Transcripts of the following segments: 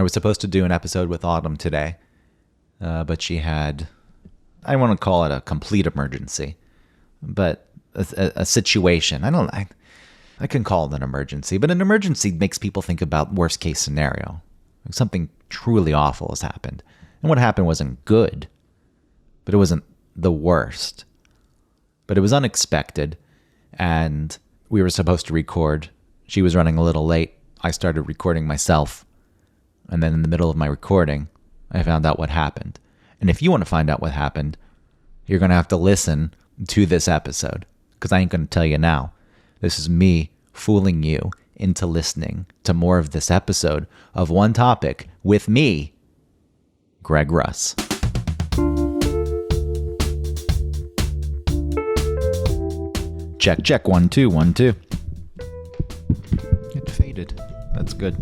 was supposed to do an episode with Autumn today, but she had, I want to call it a complete emergency, but a situation. I can call it an emergency, but an emergency makes people think about worst case scenario. Like something truly awful has happened. And what happened wasn't good, but it wasn't the worst. But it was unexpected, and we were supposed to record. She was running a little late. I started recording myself, and then in the middle of my recording, I found out what happened. And if you want to find out what happened, you're going to have to listen to this episode, because I ain't going to tell you now. This is me fooling you into listening to more of this episode of One Topic with me, Greg Russ. Check, check, 1 2 1 2. It faded. That's good.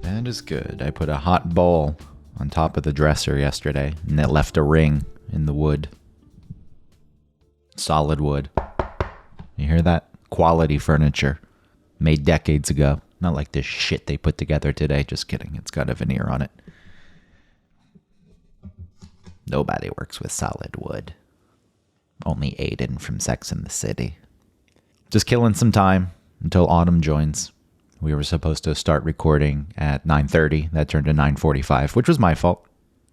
That is good. I put a hot bowl on top of the dresser yesterday, and it left a ring in the wood. Solid wood. You hear that? Quality furniture. Made decades ago. Not like this shit they put together today. Just kidding. It's got a veneer on it. Nobody works with solid wood. Only Aiden from Sex and the City. Just killing some time until Autumn joins. We were supposed to start recording at 9:30. That turned to 9:45, which was my fault.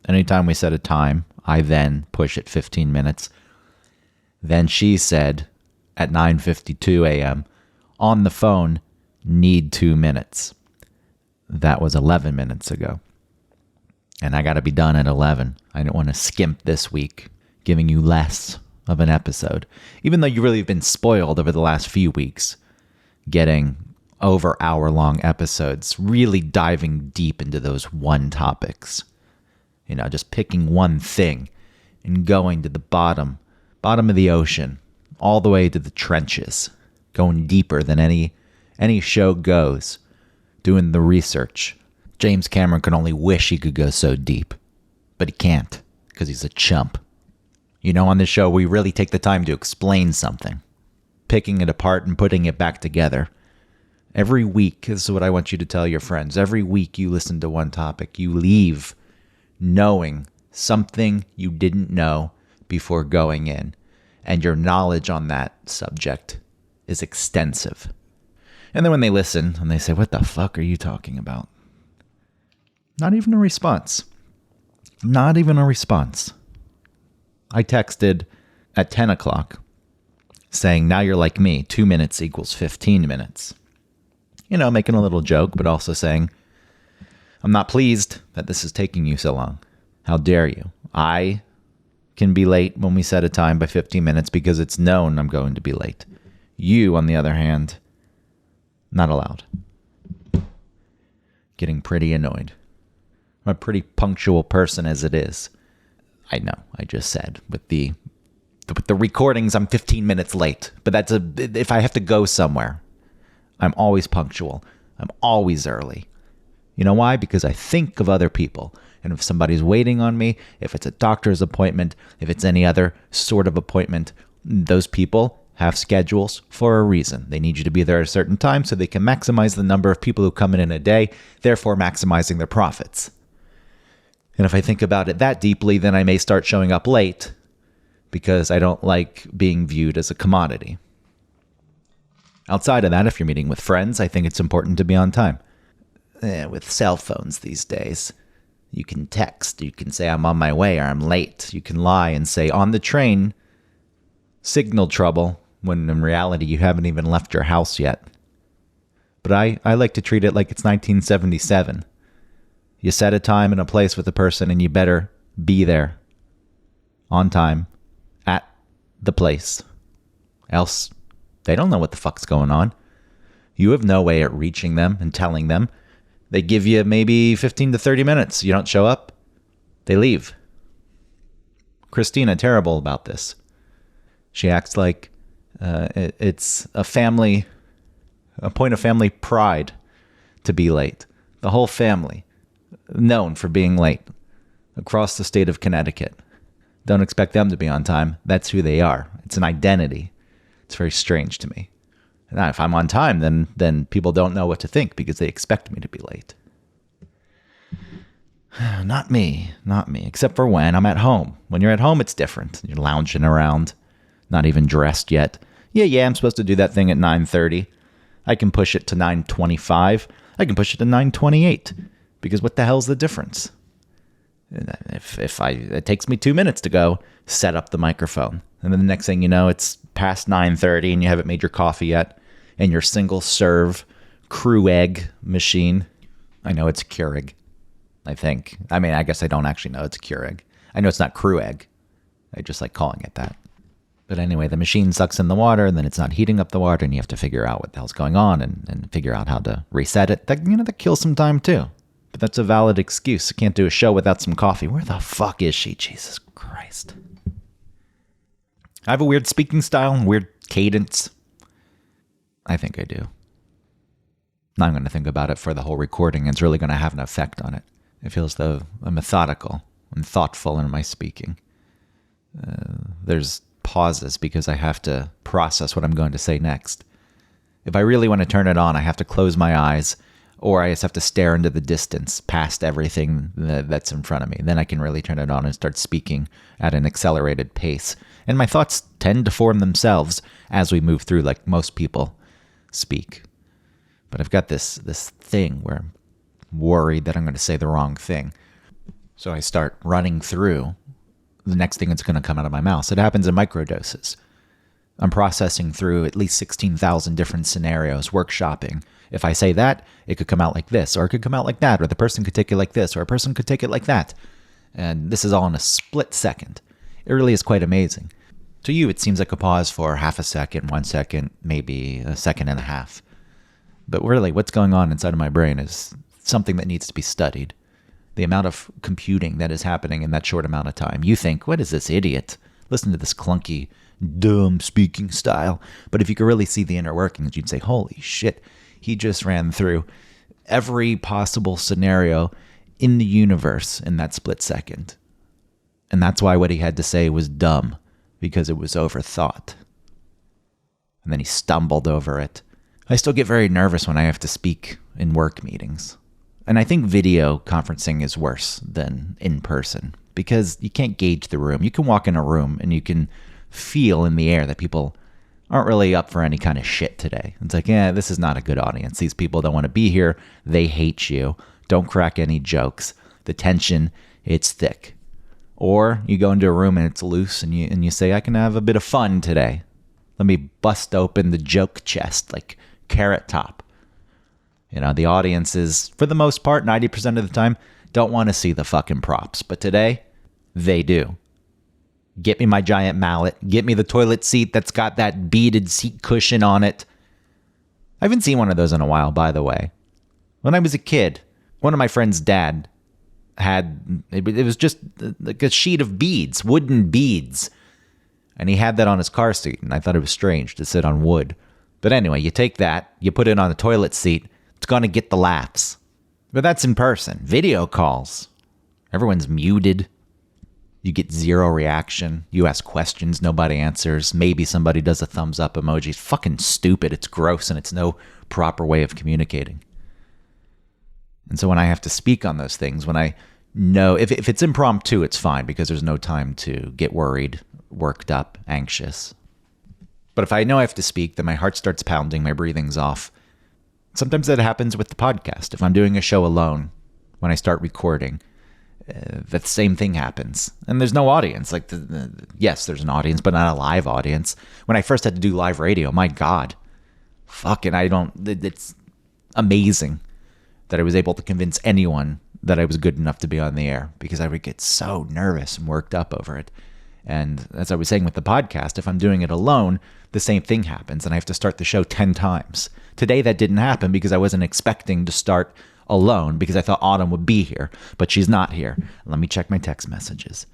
Anytime we set a time, I then push it 15 minutes. Then she said at 9:52 a.m., on the phone, need 2 minutes. That was 11 minutes ago. And I got to be done at 11. I don't want to skimp this week, giving you less of an episode. Even though you really have been spoiled over the last few weeks, getting over hour-long episodes, really diving deep into those one topics. You know, just picking one thing and going to the bottom of the ocean, all the way to the trenches, going deeper than any show goes, doing the research. James Cameron could only wish he could go so deep, but he can't, because he's a chump. You know, on this show, we really take the time to explain something, picking it apart and putting it back together. Every week, this is what I want you to tell your friends. Every week you listen to one topic, you leave knowing something you didn't know before going in. And your knowledge on that subject is extensive. And then when they listen and they say, what the fuck are you talking about? Not even a response. Not even a response. I texted at 10 o'clock saying, now you're like me, 2 minutes equals 15 minutes. You know, making a little joke, but also saying, I'm not pleased that this is taking you so long. How dare you? I can be late when we set a time by 15 minutes because it's known I'm going to be late. You, on the other hand, not allowed. Getting pretty annoyed. I'm a pretty punctual person as it is. I know, I just said, with the recordings, I'm 15 minutes late. But if I have to go somewhere, I'm always punctual. I'm always early. You know why? Because I think of other people. And if somebody's waiting on me, if it's a doctor's appointment, if it's any other sort of appointment, those people have schedules for a reason. They need you to be there at a certain time so they can maximize the number of people who come in a day, therefore maximizing their profits. And if I think about it that deeply, then I may start showing up late because I don't like being viewed as a commodity. Outside of that, if you're meeting with friends, I think it's important to be on time. With cell phones these days, you can text, you can say I'm on my way or I'm late. You can lie and say on the train, signal trouble, when in reality you haven't even left your house yet. But I like to treat it like it's 1977. You set a time and a place with a person and you better be there on time at the place. Else, they don't know what the fuck's going on. You have no way at reaching them and telling them. They give you maybe 15 to 30 minutes. You don't show up, they leave. Christina, terrible about this. She acts like it's a point of family pride to be late. The whole family, known for being late across the state of Connecticut. Don't expect them to be on time. That's who they are. It's an identity. It's very strange to me. Now, if I'm on time, then people don't know what to think because they expect me to be late. Not me. Not me. Except for when I'm at home. When you're at home, it's different. You're lounging around, not even dressed yet. Yeah, I'm supposed to do that thing at 9:30. I can push it to 9:25. I can push it to 9:28. Because what the hell's the difference? It takes me 2 minutes to go set up the microphone. And then the next thing you know, it's past 9:30 and you haven't made your coffee yet. And your single serve Keurig machine. I know it's Keurig, I think. I mean, I guess I don't actually know it's Keurig. I know it's not Keurig. I just like calling it that. But anyway, the machine sucks in the water and then it's not heating up the water and you have to figure out what the hell's going on and figure out how to reset it. That kills some time too. But that's a valid excuse. I can't do a show without some coffee. Where the fuck is she? Jesus Christ. I have a weird speaking style, weird cadence. I think I do. Now I'm going to think about it for the whole recording. It's really going to have an effect on it. It feels though I'm methodical and thoughtful in my speaking. There's pauses because I have to process what I'm going to say next. If I really want to turn it on, I have to close my eyes, or I just have to stare into the distance past everything that's in front of me. Then I can really turn it on and start speaking at an accelerated pace. And my thoughts tend to form themselves as we move through, like most people speak. But I've got this thing where I'm worried that I'm going to say the wrong thing. So I start running through the next thing that's going to come out of my mouth. So it happens in microdoses. I'm processing through at least 16,000 different scenarios, workshopping. If I say that, it could come out like this, or it could come out like that, or the person could take it like this, or a person could take it like that. And this is all in a split second. It really is quite amazing. To you, it seems like a pause for half a second, 1 second, maybe a second and a half. But really, what's going on inside of my brain is something that needs to be studied. The amount of computing that is happening in that short amount of time. You think, what is this idiot? Listen to this clunky, dumb speaking style. But if you could really see the inner workings, you'd say, holy shit, he just ran through every possible scenario in the universe in that split second. And that's why what he had to say was dumb, because it was overthought. And then he stumbled over it. I still get very nervous when I have to speak in work meetings. And I think video conferencing is worse than in person because you can't gauge the room. You can walk in a room and you can feel in the air that people aren't really up for any kind of shit today. It's like, this is not a good audience. These people don't want to be here. They hate you. Don't crack any jokes. The tension, it's thick. Or you go into a room and it's loose and you say, I can have a bit of fun today. Let me bust open the joke chest like Carrot Top. You know, the audience is, for the most part, 90% of the time, don't want to see the fucking props. But today, they do. Get me my giant mallet. Get me the toilet seat that's got that beaded seat cushion on it. I haven't seen one of those in a while, by the way. When I was a kid, one of my friend's dad had, it was just like a sheet of beads, wooden beads. And he had that on his car seat, and I thought it was strange to sit on wood. But anyway, you take that, you put it on the toilet seat, it's going to get the laughs. But that's in person. Video calls. Everyone's muted. You get zero reaction. You ask questions, nobody answers. Maybe somebody does a thumbs up emoji. It's fucking stupid. It's gross, and it's no proper way of communicating. And so when I have to speak on those things, when I know, if it's impromptu, it's fine because there's no time to get worried, worked up, anxious. But if I know I have to speak, then my heart starts pounding, my breathing's off. Sometimes that happens with the podcast. If I'm doing a show alone, when I start recording, the same thing happens. And there's no audience. Like, yes, there's an audience, but not a live audience. When I first had to do live radio, my God, it's amazing that I was able to convince anyone that I was good enough to be on the air because I would get so nervous and worked up over it. And as I was saying with the podcast, if I'm doing it alone, the same thing happens and I have to start the show 10 times. Today that didn't happen because I wasn't expecting to start alone because I thought Autumn would be here, but she's not here. Let me check my text messages.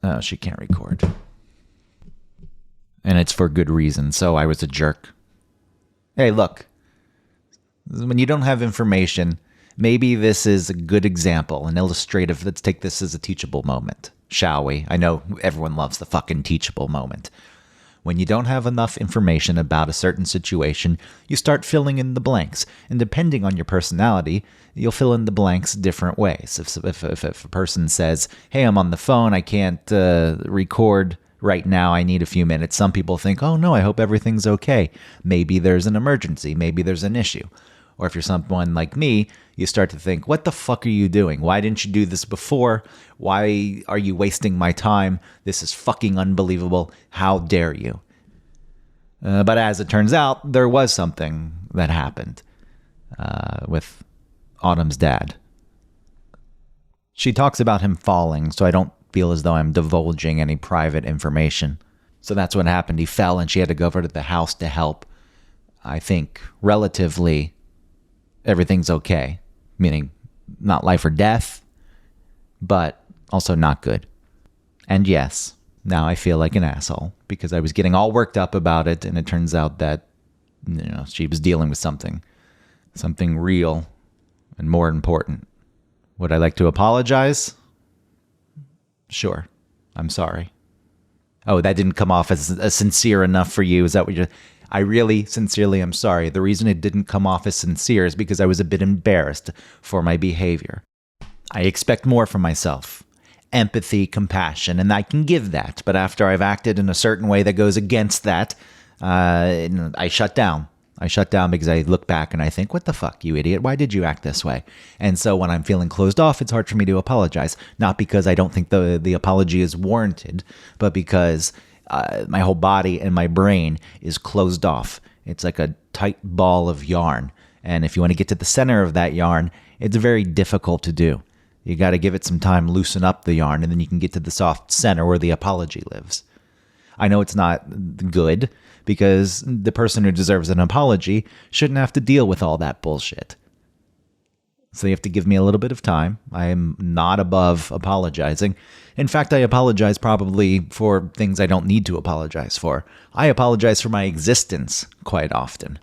Oh, she can't record. And it's for good reason, so I was a jerk. Hey, look. When you don't have information, maybe this is a good example, an illustrative. Let's take this as a teachable moment, shall we? I know everyone loves the fucking teachable moment. When you don't have enough information about a certain situation, you start filling in the blanks. And depending on your personality, you'll fill in the blanks different ways. If a person says, hey, I'm on the phone, I can't record right now, I need a few minutes, some people think, oh no, I hope everything's okay. Maybe there's an emergency, maybe there's an issue. Or if you're someone like me, you start to think, what the fuck are you doing? Why didn't you do this before? Why are you wasting my time? This is fucking unbelievable. How dare you? But as it turns out, there was something that happened with Autumn's dad. She talks about him falling, so I don't feel as though I'm divulging any private information. So that's what happened. He fell and she had to go over to the house to help. I think relatively everything's okay, meaning not life or death, but also not good. And yes, now I feel like an asshole because I was getting all worked up about it, and it turns out that, she was dealing with something real and more important. Would I like to apologize? Sure. I'm sorry. Oh, that didn't come off as sincere enough for you. Is that what you're... I really, sincerely am sorry. The reason it didn't come off as sincere is because I was a bit embarrassed for my behavior. I expect more from myself. Empathy, compassion, and I can give that. But after I've acted in a certain way that goes against that, I shut down. I shut down because I look back and I think, what the fuck, you idiot? Why did you act this way? And so when I'm feeling closed off, it's hard for me to apologize. Not because I don't think the apology is warranted, but because my whole body and my brain is closed off. It's like a tight ball of yarn. And if you want to get to the center of that yarn, it's very difficult to do. You got to give it some time, loosen up the yarn, and then you can get to the soft center where the apology lives. I know it's not good because the person who deserves an apology shouldn't have to deal with all that bullshit. So you have to give me a little bit of time. I am not above apologizing. In fact, I apologize probably for things I don't need to apologize for. I apologize for my existence quite often.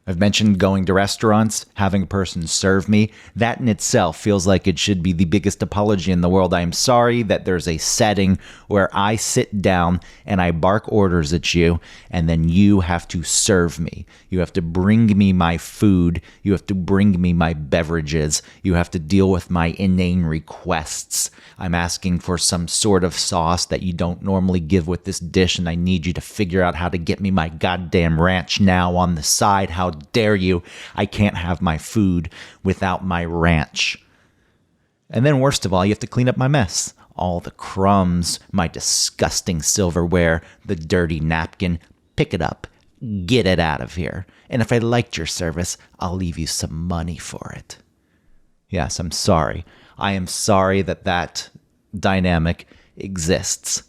I've mentioned going to restaurants, having a person serve me. That in itself feels like it should be the biggest apology in the world. I am sorry that there's a setting where I sit down and I bark orders at you, and then you have to serve me. You have to bring me my food. You have to bring me my beverages. You have to deal with my inane requests. I'm asking for some sort of sauce that you don't normally give with this dish, and I need you to figure out how to get me my goddamn ranch now on the side. How dare you? I can't have my food without my ranch. And then worst of all, you have to clean up my mess. All the crumbs, my disgusting silverware, the dirty napkin. Pick it up. Get it out of here. And if I liked your service, I'll leave you some money for it. Yes, I'm sorry. I am sorry that dynamic exists.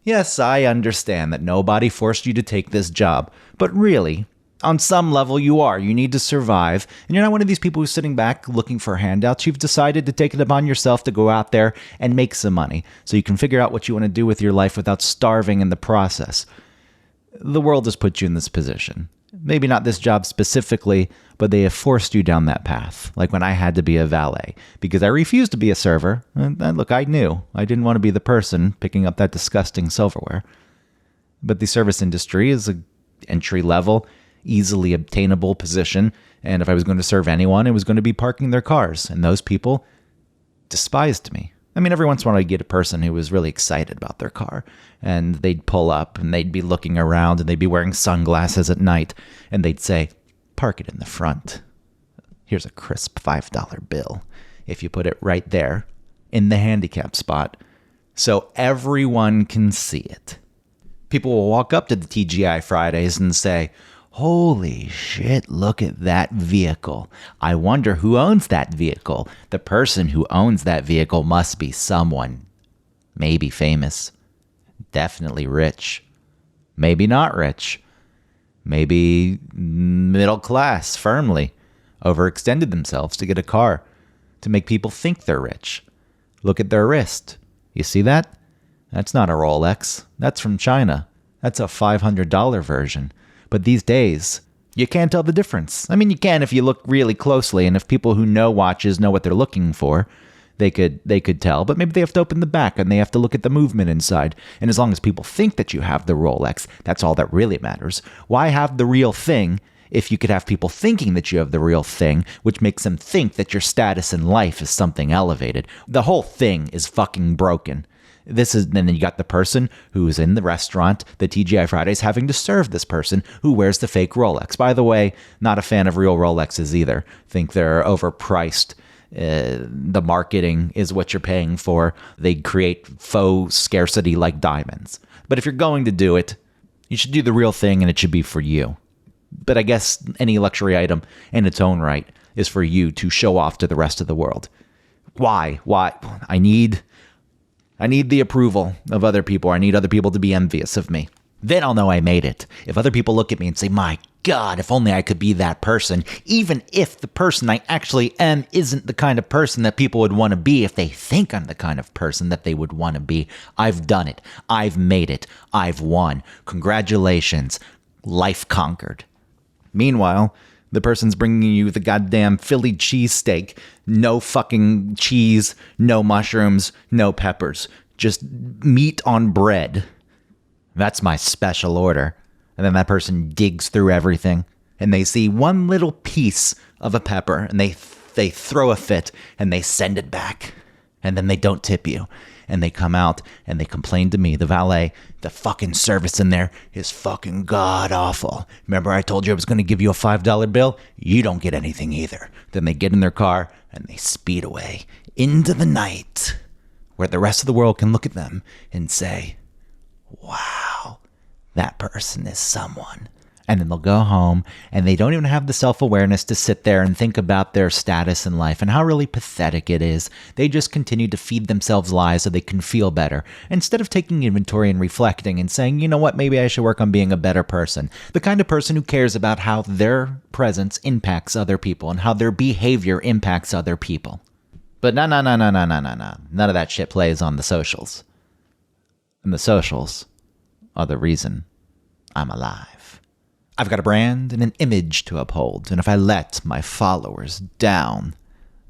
Yes, I understand that nobody forced you to take this job, but really, on some level you are. You need to survive, and you're not one of these people who's sitting back looking for handouts. You've decided to take it upon yourself to go out there and make some money so you can figure out what you want to do with your life without starving in the process. The world has put you in this position. Maybe not this job specifically, but they have forced you down that path. Like when I had to be a valet, because I refused to be a server. And look, I knew I didn't want to be the person picking up that disgusting silverware. But the service industry is an entry-level, easily obtainable position. And if I was going to serve anyone, it was going to be parking their cars. And those people despised me. I mean, every once in a while I'd get a person who was really excited about their car, and they'd pull up and they'd be looking around and they'd be wearing sunglasses at night, and they'd say, park it in the front. Here's a crisp $5 bill. If you put it right there in the handicap spot so everyone can see it. People will walk up to the TGI Fridays and say, holy shit, look at that vehicle. I wonder who owns that vehicle. The person who owns that vehicle must be someone. Maybe famous. Definitely rich. Maybe not rich. Maybe middle class, firmly. Overextended themselves to get a car. To make people think they're rich. Look at their wrist. You see that? That's not a Rolex. That's from China. That's a $500 version. But these days, you can't tell the difference. I mean, you can if you look really closely, and if people who know watches know what they're looking for, they could tell, but maybe they have to open the back and they have to look at the movement inside. And as long as people think that you have the Rolex, that's all that really matters. Why have the real thing if you could have people thinking that you have the real thing, which makes them think that your status in life is something elevated? The whole thing is fucking broken. And then you got the person who's in the restaurant, the TGI Fridays, having to serve this person who wears the fake Rolex. By the way, not a fan of real Rolexes either. Think they're overpriced. The marketing is what you're paying for. They create faux scarcity like diamonds. But if you're going to do it, you should do the real thing and it should be for you. But I guess any luxury item in its own right is for you to show off to the rest of the world. Why? I need the approval of other people. I need other people to be envious of me. Then I'll know I made it. If other people look at me and say, my God, if only I could be that person, even if the person I actually am isn't the kind of person that people would want to be, if they think I'm the kind of person that they would want to be, I've done it. I've made it. I've won. Congratulations. Life conquered. Meanwhile, the person's bringing you the goddamn Philly cheesesteak. No fucking cheese, no mushrooms, no peppers. Just meat on bread. That's my special order. And then that person digs through everything and they see one little piece of a pepper and they throw a fit and they send it back. And then they don't tip you. And they come out and they complain to me, the valet, the fucking service in there is fucking god awful. Remember I told you I was going to give you a $5 bill? You don't get anything either. Then they get in their car and they speed away into the night where the rest of the world can look at them and say, wow, that person is someone. And then they'll go home and they don't even have the self-awareness to sit there and think about their status in life and how really pathetic it is. They just continue to feed themselves lies so they can feel better, instead of taking inventory and reflecting and saying, you know what, maybe I should work on being a better person. The kind of person who cares about how their presence impacts other people and how their behavior impacts other people. But no. None of that shit plays on the socials. And the socials are the reason I'm alive. I've got a brand and an image to uphold, and if I let my followers down,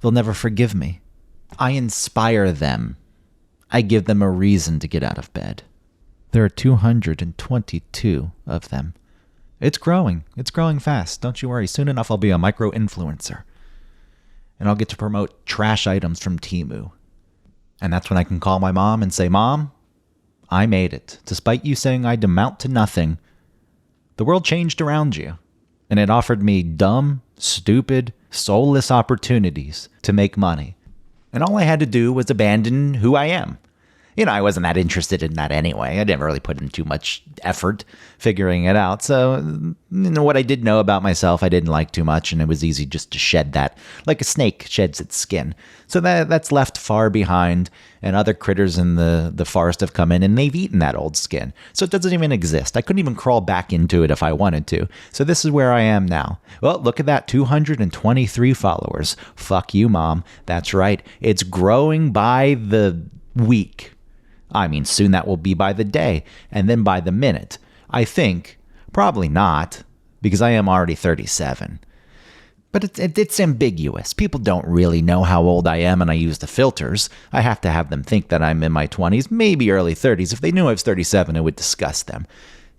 they'll never forgive me. I inspire them. I give them a reason to get out of bed. There are 222 of them. It's growing. It's growing fast. Don't you worry. Soon enough, I'll be a micro-influencer. And I'll get to promote trash items from Temu. And that's when I can call my mom and say, Mom, I made it. Despite you saying I'd amount to nothing, the world changed around you, and it offered me dumb, stupid, soulless opportunities to make money. And all I had to do was abandon who I am. You know, I wasn't that interested in that anyway. I didn't really put in too much effort figuring it out. So, what I did know about myself, I didn't like too much, and it was easy just to shed that, like a snake sheds its skin. So that's left far behind, and other critters in the forest have come in, and they've eaten that old skin. So it doesn't even exist. I couldn't even crawl back into it if I wanted to. So this is where I am now. Well, look at that, 223 followers. Fuck you, Mom. That's right. It's growing by the week. I mean, soon that will be by the day, and then by the minute. I think, probably not, because I am already 37. But it's ambiguous. People don't really know how old I am, and I use the filters. I have to have them think that I'm in my 20s, maybe early 30s. If they knew I was 37, it would disgust them.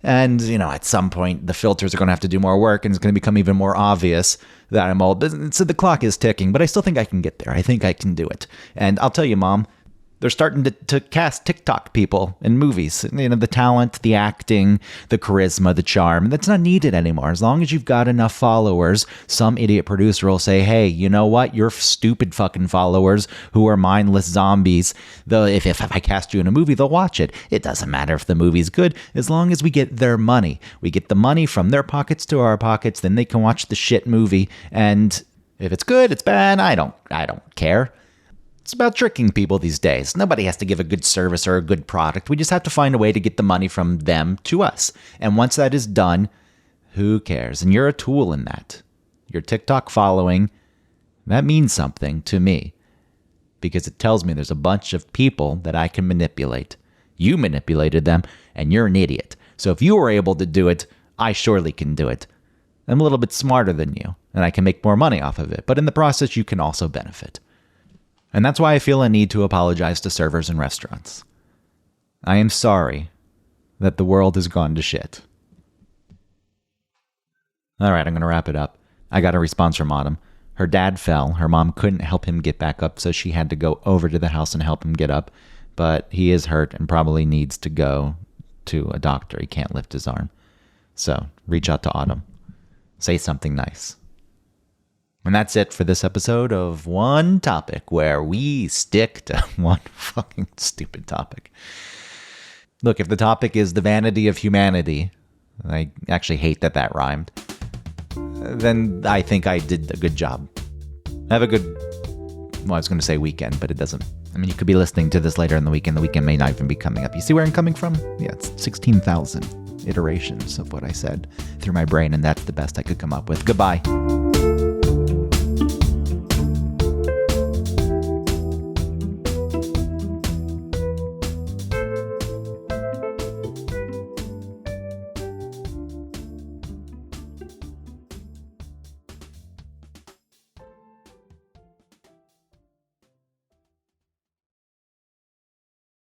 And, at some point, the filters are going to have to do more work, and it's going to become even more obvious that I'm old. So the clock is ticking, but I still think I can get there. I think I can do it. And I'll tell you, Mom, they're starting to cast TikTok people in movies. The talent, the acting, the charisma, the charm. That's not needed anymore. As long as you've got enough followers, some idiot producer will say, hey, you know what? Your stupid fucking followers who are mindless zombies, if I cast you in a movie, they'll watch it. It doesn't matter if the movie's good, as long as we get their money. We get the money from their pockets to our pockets, then they can watch the shit movie. And if it's good, it's bad, I don't care. It's about tricking people these days. Nobody has to give a good service or a good product. We just have to find a way to get the money from them to us. And once that is done, who cares? And you're a tool in that. Your TikTok following, that means something to me. Because it tells me there's a bunch of people that I can manipulate. You manipulated them, and you're an idiot. So if you were able to do it, I surely can do it. I'm a little bit smarter than you, and I can make more money off of it. But in the process, you can also benefit. And that's why I feel a need to apologize to servers and restaurants. I am sorry that the world has gone to shit. All right, I'm going to wrap it up. I got a response from Autumn. Her dad fell. Her mom couldn't help him get back up, so she had to go over to the house and help him get up. But he is hurt and probably needs to go to a doctor. He can't lift his arm. So reach out to Autumn. Say something nice. And that's it for this episode of One Topic, where we stick to one fucking stupid topic. Look, if the topic is the vanity of humanity, I actually hate that rhymed, then I think I did a good job. Have a good, well, I was going to say weekend, but it doesn't. I mean, you could be listening to this later in the weekend. The weekend may not even be coming up. You see where I'm coming from? Yeah, it's 16,000 iterations of what I said through my brain, and that's the best I could come up with. Goodbye.